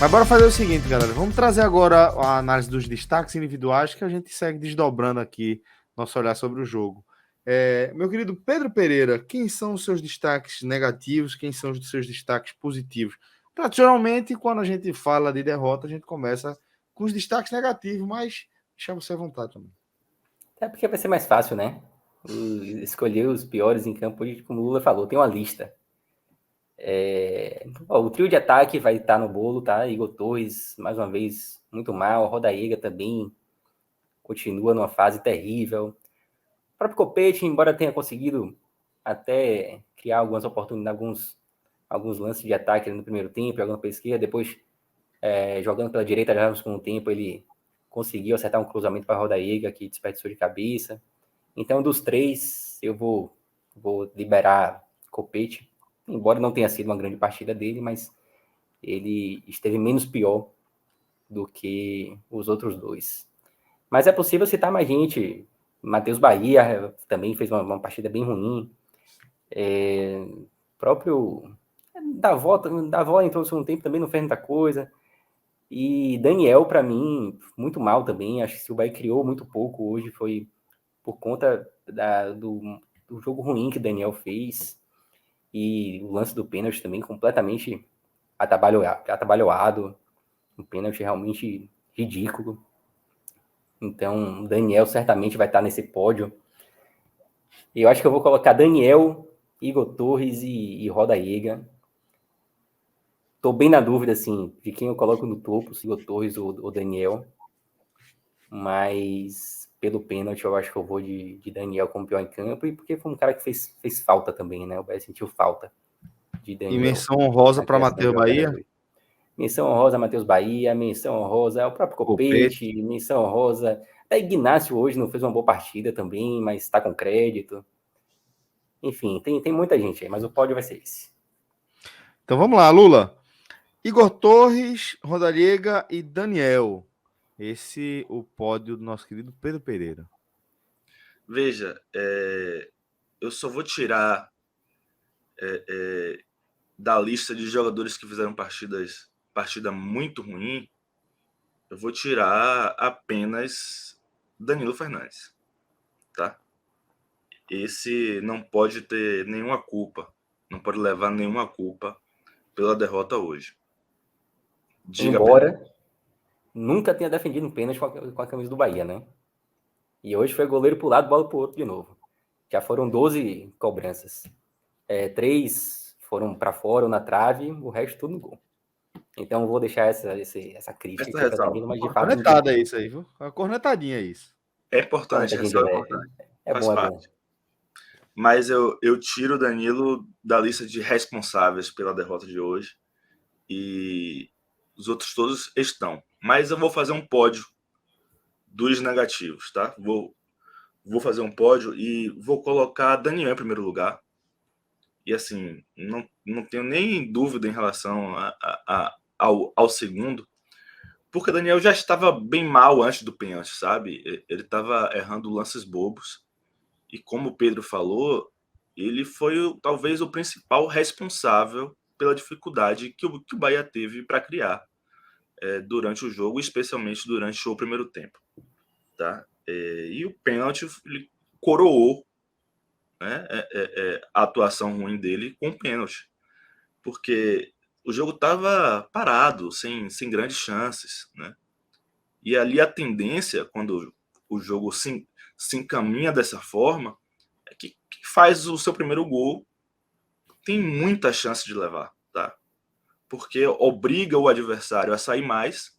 Mas bora fazer o seguinte, galera. Vamos trazer agora a análise dos destaques individuais que a gente segue desdobrando aqui nosso olhar sobre o jogo. Meu querido Pedro Pereira, quem são os seus destaques negativos? Quem são os seus destaques positivos? Tradicionalmente, quando a gente fala de derrota, a gente começa com os destaques negativos, mas deixa você à vontade também. Até porque vai ser mais fácil, né? Escolher os piores em campo, como o Lula falou, tem uma lista. O trio de ataque vai estar no bolo, tá? Igor Torres, mais uma vez, muito mal. Rodaíga também continua numa fase terrível. O próprio Copete, embora tenha conseguido até criar algumas oportunidades, alguns lances de ataque no primeiro tempo, jogando pela esquerda, depois jogando pela direita, já no segundo tempo, ele conseguiu acertar um cruzamento para a Rodaíga, que desperdiçou de cabeça. Então, dos três, eu vou liberar Copete, embora não tenha sido uma grande partida dele, mas ele esteve menos pior do que os outros dois. Mas é possível citar mais gente. Matheus Bahia também fez uma partida bem ruim. Próprio Davó entrou no segundo tempo, também não fez muita coisa. E Daniel, para mim, muito mal também. Acho que o Bahia criou muito pouco hoje. Foi por conta do jogo ruim que o Daniel fez. E o lance do pênalti também completamente atabalhoado. Um pênalti realmente ridículo. Então, o Daniel certamente vai estar nesse pódio. E eu acho que eu vou colocar Daniel, Igor Torres e Rodaíga. Tô bem na dúvida, assim, de quem eu coloco no topo, se Igor Torres ou Daniel. Mas pelo pênalti eu acho que eu vou de Daniel como pior em campo. E porque foi um cara que fez falta também, né? O Bahia sentiu falta de E Daniel menção honrosa na para criação de Matheus jogadas Bahia, hoje. Menção honrosa Matheus Bahia, menção honrosa o próprio Copete. Copete, menção honrosa. Até Ignacio hoje não fez uma boa partida também, mas está com crédito. Enfim, tem muita gente aí, mas o pódio vai ser esse. Então vamos lá, Lula. Igor Torres, Rodallega e Daniel. Esse o pódio do nosso querido Pedro Pereira. Veja, eu só vou tirar da lista de jogadores que fizeram partida muito ruim, eu vou tirar apenas Danilo Fernandes, tá? Esse não pode ter nenhuma culpa, não pode levar nenhuma culpa pela derrota hoje. Diga, Pedro. Embora nunca tenha defendido um pênalti com a camisa do Bahia, né? E hoje foi goleiro pro lado, bola pro outro de novo. Já foram 12 cobranças. 3 foram para fora ou na trave, o resto tudo no gol. Então eu vou deixar essa crítica Essa aqui para ressalva. Danilo, mas de Uma fato. cornetada é isso aí, viu? Uma cornetadinha é isso. É importante Cornetadinha de ressalvar. leve. É Faz bom, é bom. parte. Mas eu tiro o Danilo da lista de responsáveis pela derrota de hoje. E os outros todos estão. Mas eu vou fazer um pódio dos negativos, tá? Vou fazer um pódio e vou colocar Daniel em primeiro lugar. E assim, não tenho nem dúvida em relação ao segundo, porque Daniel já estava bem mal antes do pênalti, sabe? Ele estava errando lances bobos. E como o Pedro falou, ele foi talvez o principal responsável pela dificuldade que o Bahia teve para criar durante o jogo, especialmente durante o primeiro tempo. Tá? E o pênalti ele coroou, né, a atuação ruim dele com o pênalti, porque o jogo estava parado, sem grandes chances. Né? E ali a tendência, quando o jogo se encaminha dessa forma, é que faz o seu primeiro gol tem muita chance de levar, tá? Porque obriga o adversário a sair mais,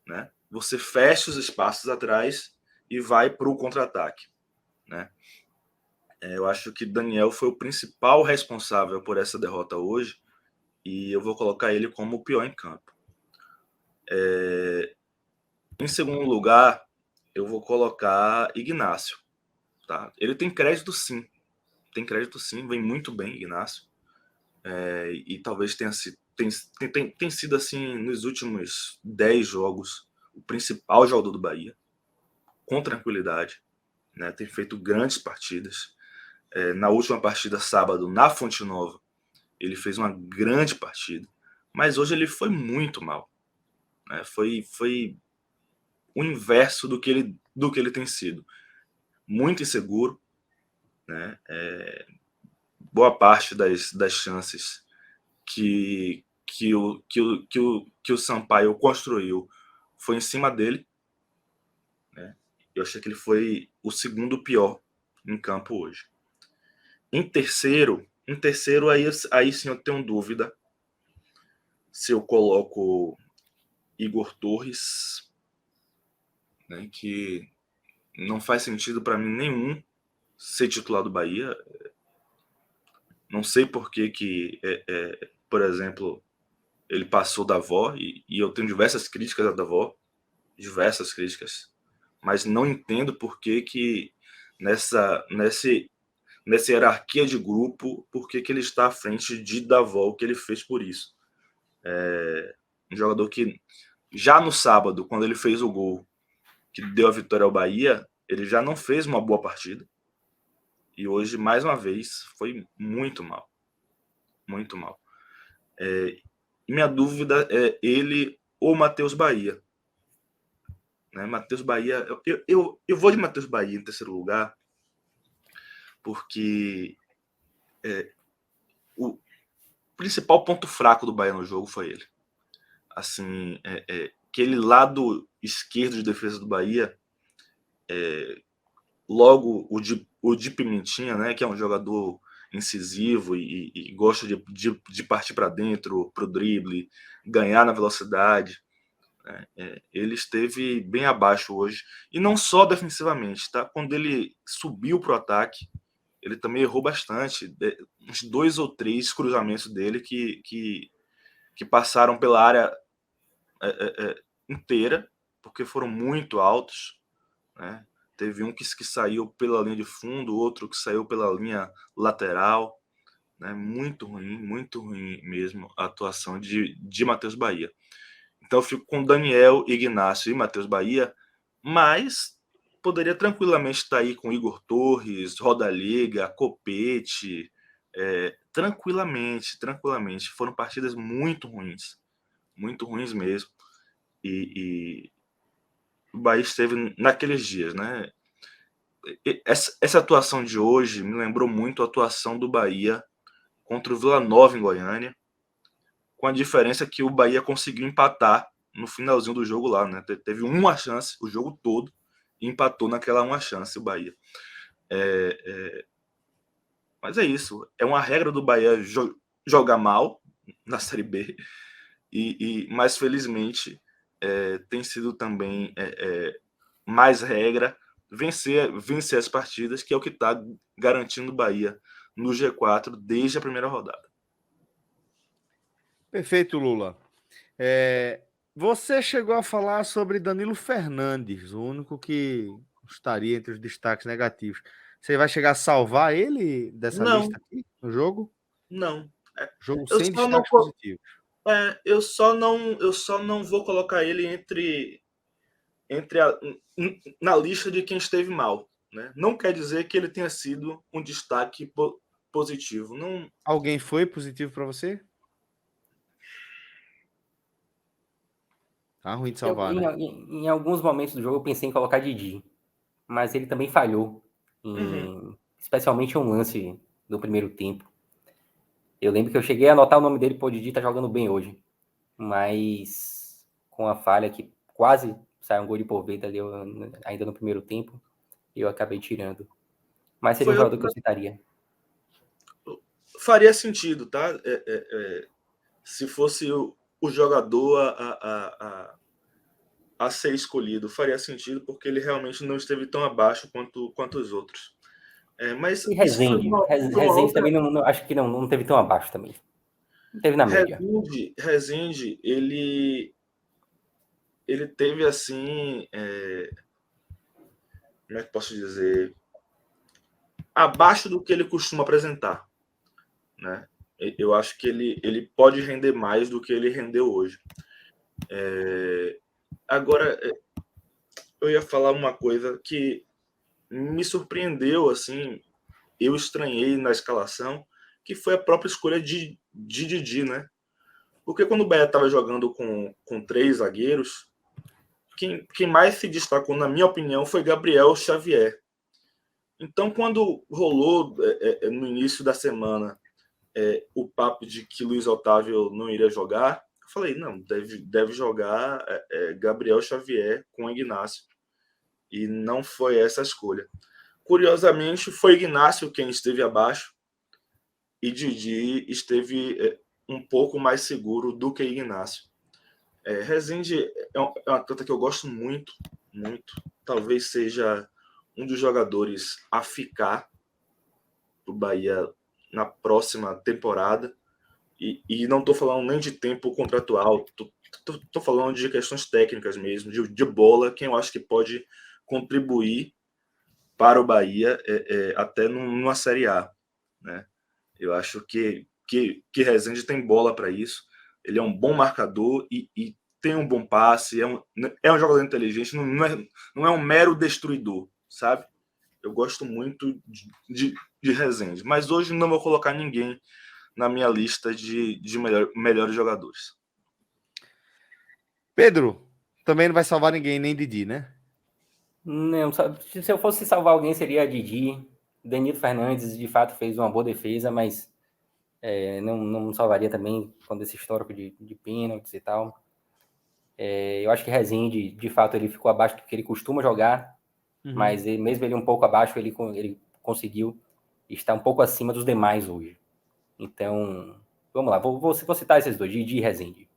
né? Você fecha os espaços atrás e vai para o contra-ataque, né? Eu acho que Daniel foi o principal responsável por essa derrota hoje e eu vou colocar ele como o pior em campo. Em segundo lugar, eu vou colocar Ignacio, tá? Ele tem crédito sim, vem muito bem Ignacio, e talvez tenha sido assim nos últimos 10 jogos o principal jogador do Bahia, com tranquilidade, né? Tem feito grandes partidas. Na última partida, sábado, na Fonte Nova, ele fez uma grande partida, mas hoje ele foi muito mal. né? Foi o inverso do que ele tem sido. Muito inseguro, né? Boa parte das chances que o Sampaio construiu foi em cima dele, né? Eu achei que ele foi o segundo pior em campo hoje. Em terceiro aí sim eu tenho dúvida se eu coloco Igor Torres, né, que não faz sentido para mim nenhum ser titular do Bahia. Não sei por que por exemplo, ele passou da Avó, e eu tenho diversas críticas da Avó, diversas críticas, mas não entendo por que nessa hierarquia de grupo, por que ele está à frente de Davó, o que ele fez por isso. Um jogador que já no sábado, quando ele fez o gol que deu a vitória ao Bahia, ele já não fez uma boa partida. E hoje, mais uma vez, foi muito mal. Muito mal. Minha dúvida é ele ou Matheus Bahia. Né? Matheus Bahia, eu vou de Matheus Bahia em terceiro lugar, porque o principal ponto fraco do Bahia no jogo foi ele. Assim, aquele lado esquerdo de defesa do Bahia, logo o de Pimentinha, né, que é um jogador incisivo e gosta de partir para dentro, para o drible, ganhar na velocidade. Ele esteve bem abaixo hoje, e não só defensivamente, tá? Quando ele subiu para o ataque, ele também errou bastante, uns 2 ou 3 cruzamentos dele que passaram pela área inteira, porque foram muito altos, né? Teve um que saiu pela linha de fundo, outro que saiu pela linha lateral, né? Muito ruim mesmo a atuação de Matheus Bahia. Então eu fico com Daniel, Ignacio e Matheus Bahia, mas poderia tranquilamente estar aí com Igor Torres, Roda Liga, Copete, tranquilamente. Foram partidas muito ruins mesmo. E o Bahia esteve naqueles dias, né? Essa atuação de hoje me lembrou muito a atuação do Bahia contra o Vila Nova em Goiânia, com a diferença que o Bahia conseguiu empatar no finalzinho do jogo lá, né? Teve uma chance o jogo todo e empatou naquela uma chance o Bahia. Mas é isso. É uma regra do Bahia jogar mal na Série B, mas felizmente tem sido também mais regra vencer as partidas, que é o que está garantindo o Bahia no G4 desde a primeira rodada. Perfeito, Lula. Você chegou a falar sobre Danilo Fernandes, o único que estaria entre os destaques negativos. Você vai chegar a salvar ele dessa Não, lista aqui no jogo? não. Jogo Eu sem só não, destaques positivos. eu só não vou colocar ele entre na lista de quem esteve mal, né? Não quer dizer que ele tenha sido um destaque positivo. Não. Alguém foi positivo para você? Tá ruim de salvar, né? Em alguns momentos do jogo eu pensei em colocar Didi, mas ele também falhou, especialmente em um lance do primeiro tempo. Eu lembro que eu cheguei a anotar o nome dele, pô, o Didi tá jogando bem hoje, mas com a falha que quase saiu um gol de proveito ali ainda no primeiro tempo, eu acabei tirando. Mas seria um jogador que eu citaria. Faria sentido, tá? Se fosse o jogador a ser escolhido, faria sentido, porque ele realmente não esteve tão abaixo quanto os outros. Mas E isso foi Rezende. uma Rezende outra. também acho que não teve tão abaixo também. Não teve na média. Rezende, ele teve assim. Como é que posso dizer? Abaixo do que ele costuma apresentar, né? Eu acho que ele pode render mais do que ele rendeu hoje. Agora, eu ia falar uma coisa que me surpreendeu, assim, eu estranhei na escalação, que foi a própria escolha de Didi, né? Porque quando o Bahia estava jogando com 3 zagueiros, quem mais se destacou, na minha opinião, foi Gabriel Xavier. Então, quando rolou no início da semana o papo de que Luiz Otávio não iria jogar, eu falei, não, deve jogar Gabriel Xavier com Ignacio. E não foi essa a escolha. Curiosamente, foi Ignacio quem esteve abaixo e Didi esteve um pouco mais seguro do que Ignacio. Rezende é um atleta que eu gosto muito, muito. Talvez seja um dos jogadores a ficar do Bahia na próxima temporada. E não estou falando nem de tempo contratual, estou falando de questões técnicas mesmo, de bola, quem eu acho que pode contribuir para o Bahia até numa Série A, né? Eu acho que Rezende tem bola para isso. Ele é um bom marcador e tem um bom passe, é um jogador inteligente, não é um mero destruidor, sabe? Eu gosto muito de Rezende, mas hoje não vou colocar ninguém na minha lista de melhores jogadores. Pedro, também não vai salvar ninguém, nem Didi, né? Não, se eu fosse salvar alguém, seria Didi. Danilo Fernandes, de fato, fez uma boa defesa, mas não salvaria também quando esse histórico de pênaltis e tal. Eu acho que Rezende, de fato, ele ficou abaixo do que ele costuma jogar, mas mesmo ele um pouco abaixo, ele conseguiu estar um pouco acima dos demais hoje. Então, vamos lá, vou citar esses dois, Didi e Rezende.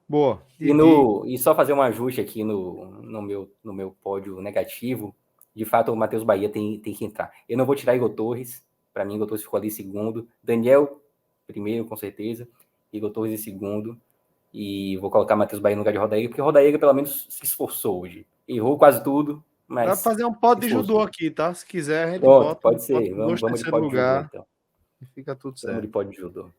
Boa. E só fazer um ajuste aqui no meu pódio negativo, de fato o Matheus Bahia tem que entrar. Eu não vou tirar Igor Torres, para mim Igor Torres ficou ali segundo, Daniel primeiro com certeza, Igor Torres em segundo, e vou colocar Matheus Bahia no lugar de Rodaíga, porque Rodaíga pelo menos se esforçou hoje. Errou quase tudo, mas... Dá pra fazer um pódio de judô aqui, tá? Se quiser, a gente Pronto, bota. pode ser, vamos de pódio de judô, então. E fica tudo certo. Vamos de pódio de judô.